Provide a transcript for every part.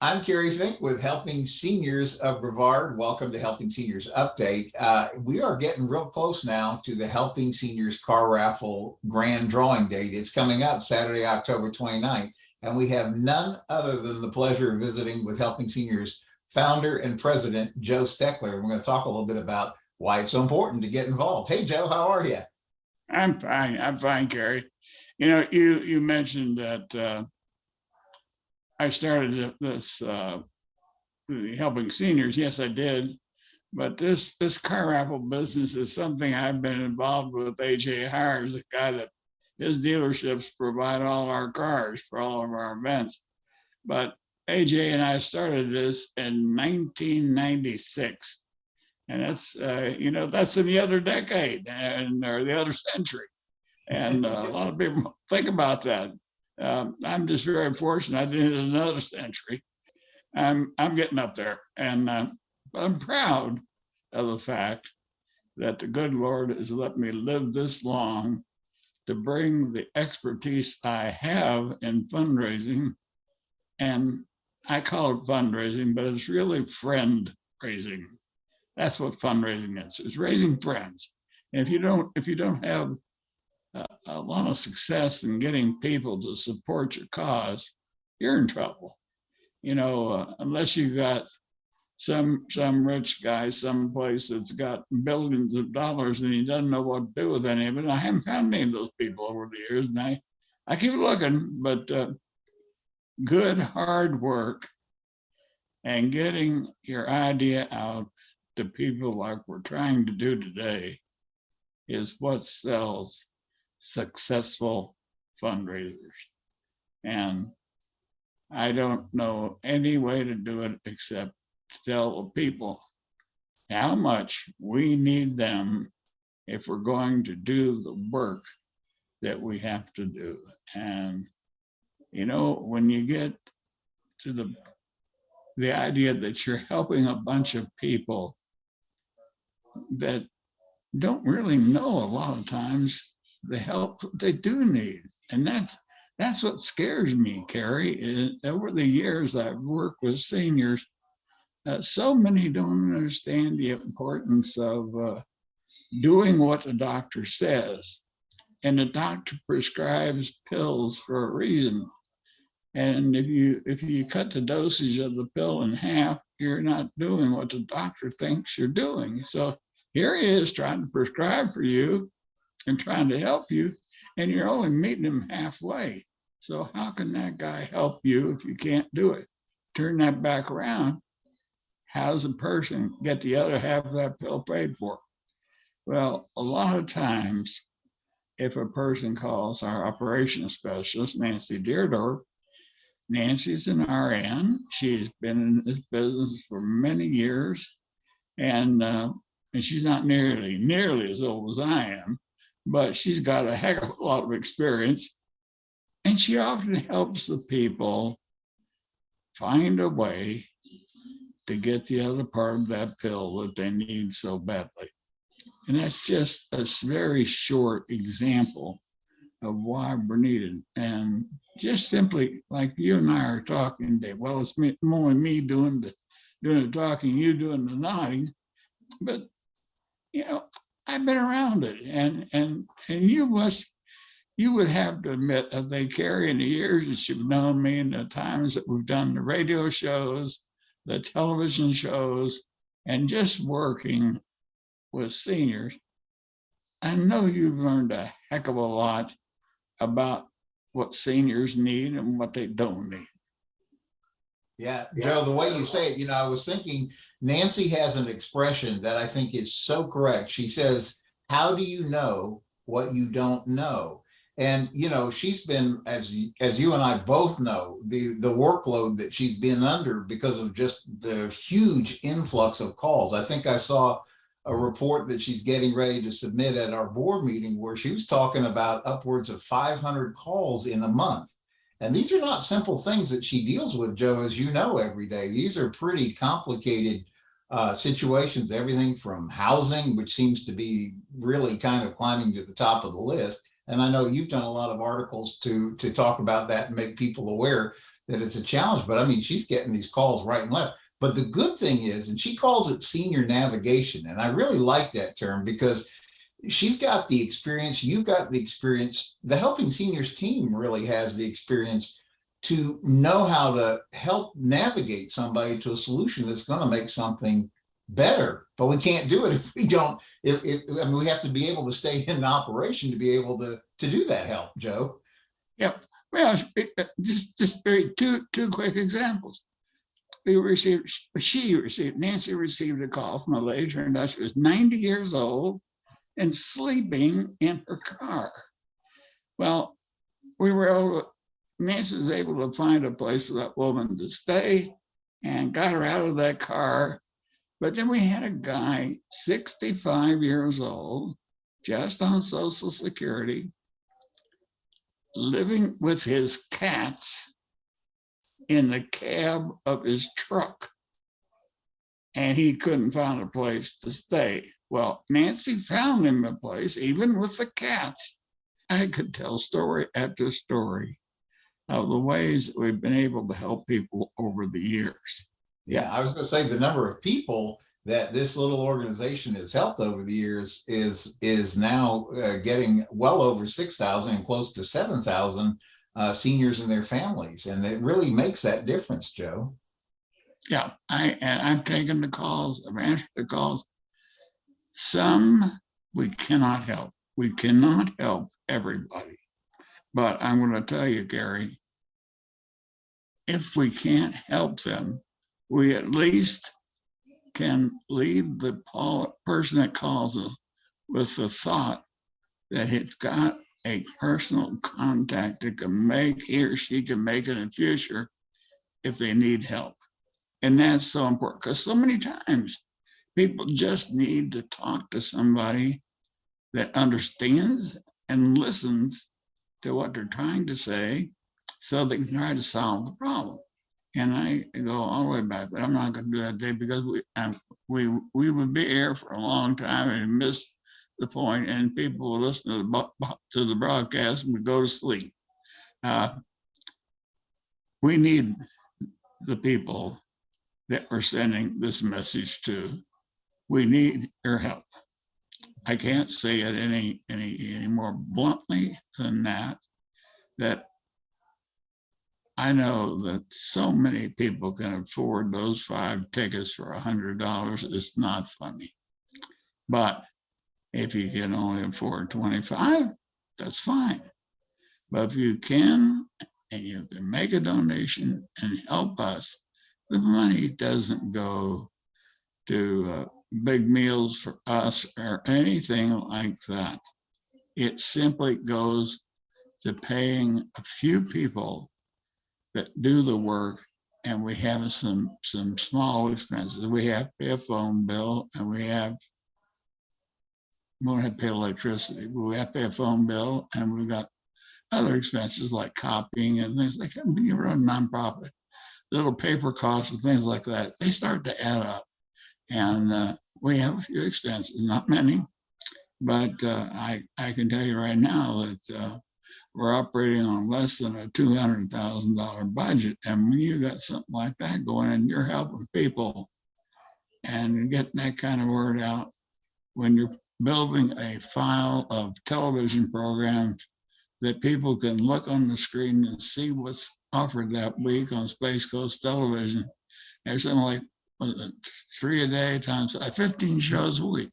I'm Kerry Fink with Helping Seniors of Brevard. Welcome to Helping Seniors Update. We are getting real close now to the Helping Seniors Car Raffle grand drawing date. It's coming up Saturday, October 29th, and we have none other than the pleasure of visiting with Helping Seniors founder and president, Joe Steckler. We're going to talk a little bit about why it's so important to get involved. Hey, Joe, how are you? I'm fine. I'm fine, Kerry. You know, you mentioned that I started this helping seniors. Yes, I did. But this car raffle business is something I've been involved with. AJ Hires, the guy that his dealerships provide all our cars for all of our events. But AJ and I started this in 1996. And that's, that's in the other decade or the other century. And a lot of people think about that. I'm just very fortunate I did it in another century. I'm getting up there, and I'm proud of the fact that the good Lord has let me live this long to bring the expertise I have in fundraising, and I call it fundraising, but it's really friend raising. That's what fundraising is. It's raising friends. And if you don't have a lot of success in getting people to support your cause, you're in trouble. You know, unless you got some rich guy someplace that's got billions of dollars and he doesn't know what to do with any of it. I haven't found any of those people over the years, and I keep looking, but good hard work and getting your idea out to people like we're trying to do today is what sells successful fundraisers. And I don't know any way to do it except to tell the people how much we need them if we're going to do the work that we have to do. And, you know, when you get to the idea that you're helping a bunch of people that don't really know a lot of times the help they do need. And that's what scares me, Kerry. Over the years I've worked with seniors, so many don't understand the importance of doing what the doctor says. And the doctor prescribes pills for a reason. And if you cut the dosage of the pill in half, you're not doing what the doctor thinks you're doing. So here he is trying to prescribe for you and trying to help you, and you're only meeting him halfway. So how can that guy help you if you can't do it? Turn that back around. How does a person get the other half of that pill paid for? Well, a lot of times, if a person calls our operations specialist, Nancy Deerdorf, Nancy's an RN. She's been in this business for many years, and she's not nearly as old as I am, but she's got a heck of a lot of experience. And she often helps the people find a way to get the other part of that pill that they need so badly. And that's just a very short example of why we're needed. And just simply like you and I are talking today, well, it's only me doing the talking, you doing the nodding, but you know, I've been around it, and you would have to admit that they carry in the years that you've known me and the times that we've done the radio shows, the television shows, and just working with seniors. I know you've learned a heck of a lot about what seniors need and what they don't need. Yeah, Joe, the way you say it, you know, I was thinking Nancy has an expression that I think is so correct. She says, how do you know what you don't know? And, you know, she's been, as you and I both know, the workload that she's been under because of just the huge influx of calls. I think I saw a report that she's getting ready to submit at our board meeting where she was talking about upwards of 500 calls in a month. And these are not simple things that she deals with, Joe, as you know, every day. These are pretty complicated situations, everything from housing, which seems to be really kind of climbing to the top of the list. And I know you've done a lot of articles to talk about that and make people aware that it's a challenge, but I mean, she's getting these calls right and left. But the good thing is, and she calls it senior navigation. And I really like that term because she's got the experience, you've got the experience, the Helping Seniors team really has the experience to know how to help navigate somebody to a solution that's going to make something better. But we can't do it if we don't, I mean, we have to be able to stay in operation to be able to do that help, Joe. Yeah, well, just very two quick examples. Nancy received a call from a lady, turned out she was 90 years old and sleeping in her car. Well, Nancy was able to find a place for that woman to stay and got her out of that car. But then we had a guy, 65 years old, just on Social Security, living with his cats in the cab of his truck. And he couldn't find a place to stay. Well, Nancy found him a place, even with the cats. I could tell story after story of the ways that we've been able to help people over the years. Yeah, I was going to say the number of people that this little organization has helped over the years is now getting well over 6,000 and close to 7,000 seniors and their families. And it really makes that difference, Joe. Yeah, I've taken the calls, I've answered the calls. Some we cannot help. We cannot help everybody. But I'm going to tell you, Kerry, if we can't help them, we at least can leave the person that calls us with the thought that it's got a personal contact that he or she can make in the future if they need help. And that's so important because so many times people just need to talk to somebody that understands and listens to what they're trying to say so they can try to solve the problem. And I go all the way back, but I'm not going to do that today because we would be here for a long time and miss the point, and people will listen to the broadcast and would go to sleep. We need the people that we're sending this message to. We need your help. I can't say it any more bluntly than that I know that so many people can afford those 5 tickets for $100. It's not funny. But if you can only afford 25, that's fine. But if you can, and you can make a donation and help us, the money doesn't go to big meals for us or anything like that. It simply goes to paying a few people that do the work, and we have some small expenses. We have to pay a phone bill, and we won't have to pay electricity, but we have to pay a phone bill, and we've got other expenses like copying and things like that. When you run a nonprofit, little paper costs and things like that, they start to add up. And we have a few expenses, not many, but I can tell you right now that we're operating on less than a $200,000 budget. And when you got something like that going and you're helping people and getting that kind of word out, when you're building a file of television programs that people can look on the screen and see what's offered that week on Space Coast Television, there's something like 3 a day times 15 shows a week.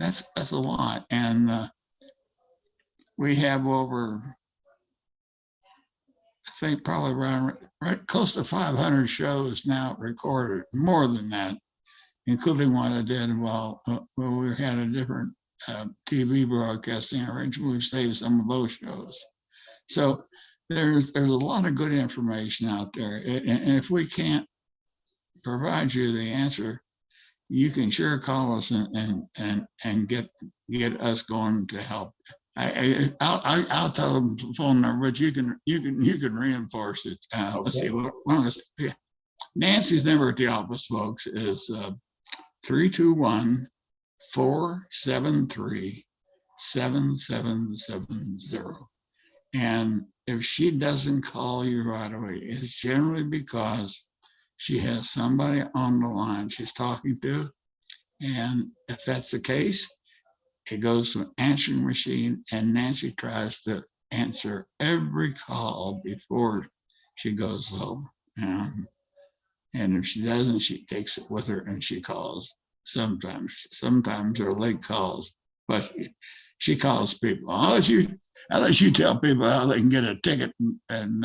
That's a lot. And we have over, I think probably around right close to 500 shows now recorded, more than that, including what I did while we had a different TV broadcasting arrangement. We've saved some of those shows. So there's a lot of good information out there. And if we can't provide you the answer, you can sure call us and get us going to help. I'll tell them the phone number, but you can reinforce it. Okay. Let's see. Yeah. Nancy's number at the office, folks, is 321-473-7770. And if she doesn't call you right away, it's generally because she has somebody on the line she's talking to. And if that's the case, it goes to an answering machine, and Nancy tries to answer every call before she goes home. And if she doesn't, she takes it with her and she calls. Sometimes they're late calls, but she calls people. I'll let you tell people how they can get a ticket and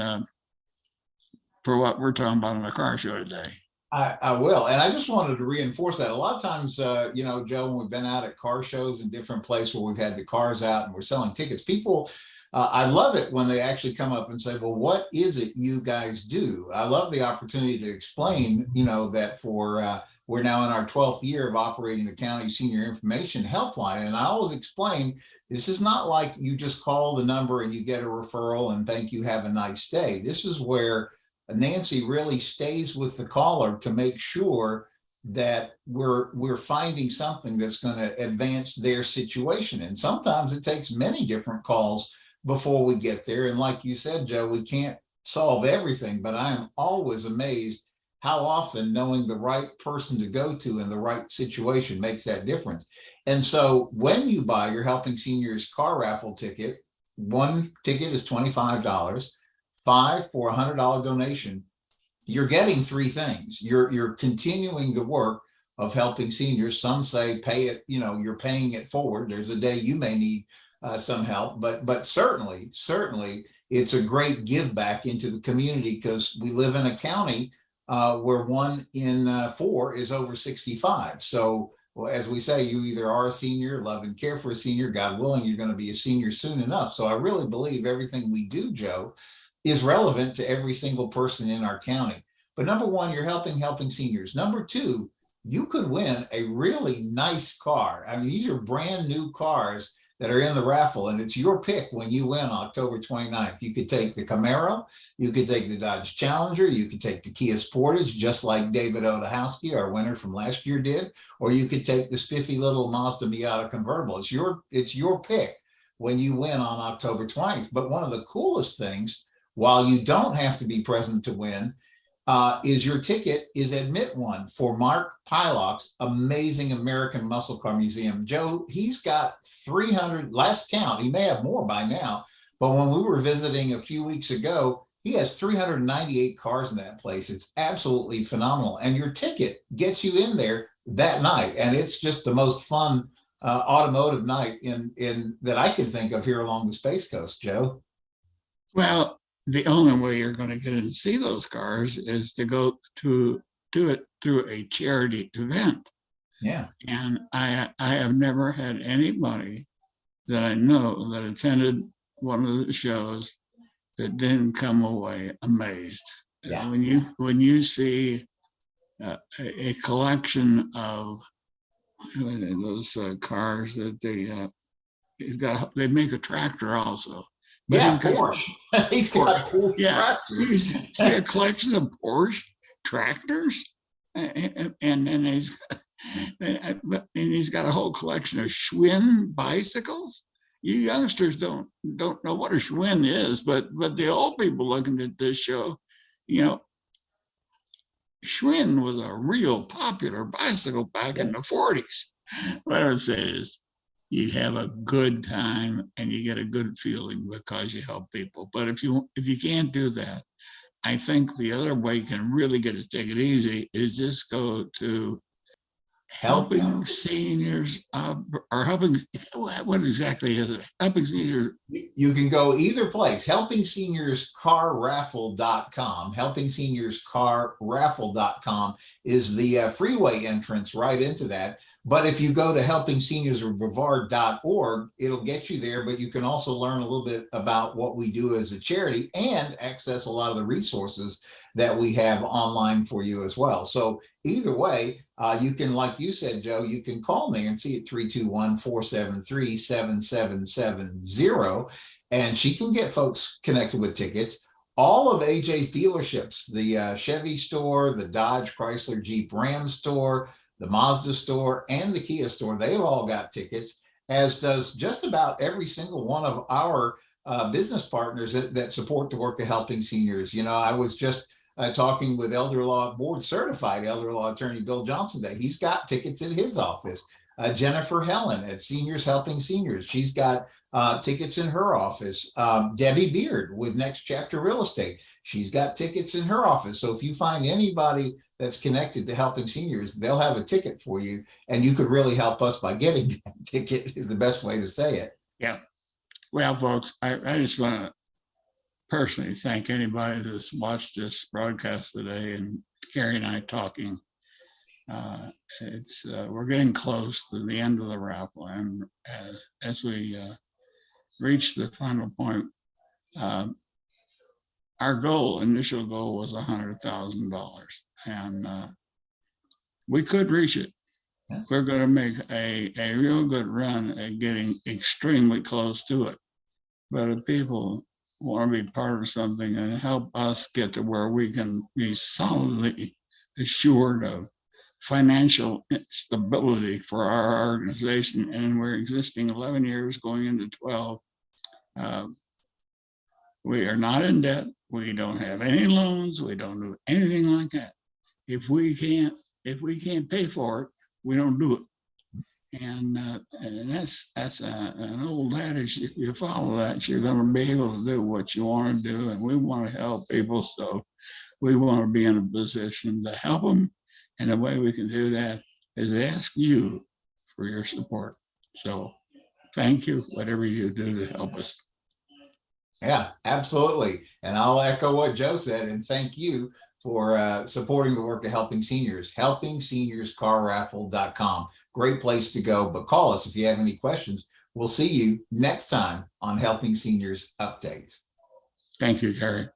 for what we're talking about on the car show today. I will. And I just wanted to reinforce that. A lot of times, Joe, when we've been out at car shows in different places where we've had the cars out and we're selling tickets, people, I love it when they actually come up and say, well, what is it you guys do? I love the opportunity to explain, that we're now in our 12th year of operating the county senior information helpline. And I always explain, this is not like you just call the number and you get a referral and thank you, have a nice day. This is where Nancy really stays with the caller to make sure that we're finding something that's going to advance their situation. And sometimes it takes many different calls before we get there. And like you said, Joe, we can't solve everything, but I am always amazed how often knowing the right person to go to in the right situation makes that difference. And so when you buy your Helping Seniors Car Raffle ticket, one ticket is $25. 5 for $100 donation, you're getting three things. You're continuing the work of helping seniors. Some say pay it, you're paying it forward. There's a day you may need some help, but certainly it's a great give back into the community, because we live in a county where 1 in 4 is over 65. So as we say, you either are a senior, love and care for a senior, God willing, you're going to be a senior soon enough. So I really believe everything we do, Joe, is relevant to every single person in our county. But number one, you're helping seniors. Number two, you could win a really nice car. I mean, these are brand new cars that are in the raffle, and it's your pick when you win October 29th. You could take the Camaro, you could take the Dodge Challenger, you could take the Kia Sportage, just like David Odahowski, our winner from last year, did, or you could take the spiffy little Mazda Miata convertible. It's your pick when you win on October 20th. But one of the coolest things, while you don't have to be present to win, is your ticket is admit one for Mark Pylock's amazing American Muscle Car Museum. Joe, he's got 300, last count, he may have more by now, but when we were visiting a few weeks ago, he has 398 cars in that place. It's absolutely phenomenal. And your ticket gets you in there that night. And it's just the most fun automotive night in that I can think of here along the Space Coast, Joe. Well, the only way you're going to get in and see those cars is to go to do it through a charity event. Yeah. And I have never had anybody that I know that attended one of the shows that didn't come away amazed. Yeah. When you see a collection of those cars that they make a tractor also. But yeah, Porsche. He's got Porsche. Yeah, see a collection of Porsche tractors, and then he's got a whole collection of Schwinn bicycles. You youngsters don't know what a Schwinn is, but the old people looking at this show, Schwinn was a real popular bicycle back in the 40s. What I would say is, you have a good time and you get a good feeling because you help people. But if you can't do that, I think the other way you can really get a ticket easy is just go to Helping Seniors or Helping, what exactly is it? Helping Seniors. You can go either place. HelpingSeniorsCarRaffle.com. HelpingSeniorsCarRaffle.com is the freeway entrance right into that. But if you go to HelpingSeniorsOfBrevard.org, it'll get you there. But you can also learn a little bit about what we do as a charity and access a lot of the resources that we have online for you as well. So either way, you can, like you said, Joe, you can call Nancy at 321-473-7770, and she can get folks connected with tickets. All of AJ's dealerships, the Chevy store, the Dodge, Chrysler, Jeep, Ram store, the Mazda store, and the Kia store, they've all got tickets, as does just about every single one of our business partners that support the work of Helping Seniors. You know, I was just talking with elder law board certified elder law attorney Bill Johnson today. He's got tickets in his office. Jennifer Helen at Seniors Helping Seniors. She's got tickets in her office. Debbie Beard with Next Chapter Real Estate. She's got tickets in her office. So if you find anybody that's connected to Helping Seniors, they'll have a ticket for you. And you could really help us by getting that ticket is the best way to say it. Yeah. Well, folks, I just want to personally thank anybody that's watched this broadcast today, and Kerry and I talking. We're getting close to the end of the raffle, and as we reach the final point, our initial goal was $100,000, and we could reach it. Yeah. We're going to make a real good run at getting extremely close to it. But if people want to be part of something and help us get to where we can be solidly assured of financial stability for our organization, and we're existing 11 years going into 12, we are not in debt. We don't have any loans. We don't do anything like that. If we can't pay for it, we don't do it. And that's an old adage. If you follow that, you're going to be able to do what you want to do. And we want to help people, so we want to be in a position to help them. And the way we can do that is ask you for your support. So thank you, whatever you do to help us. Yeah, absolutely. And I'll echo what Joe said and thank you for supporting the work of Helping Seniors. HelpingSeniorsCarRaffle.com. Great place to go, but call us if you have any questions. We'll see you next time on Helping Seniors Updates. Thank you, Kerry.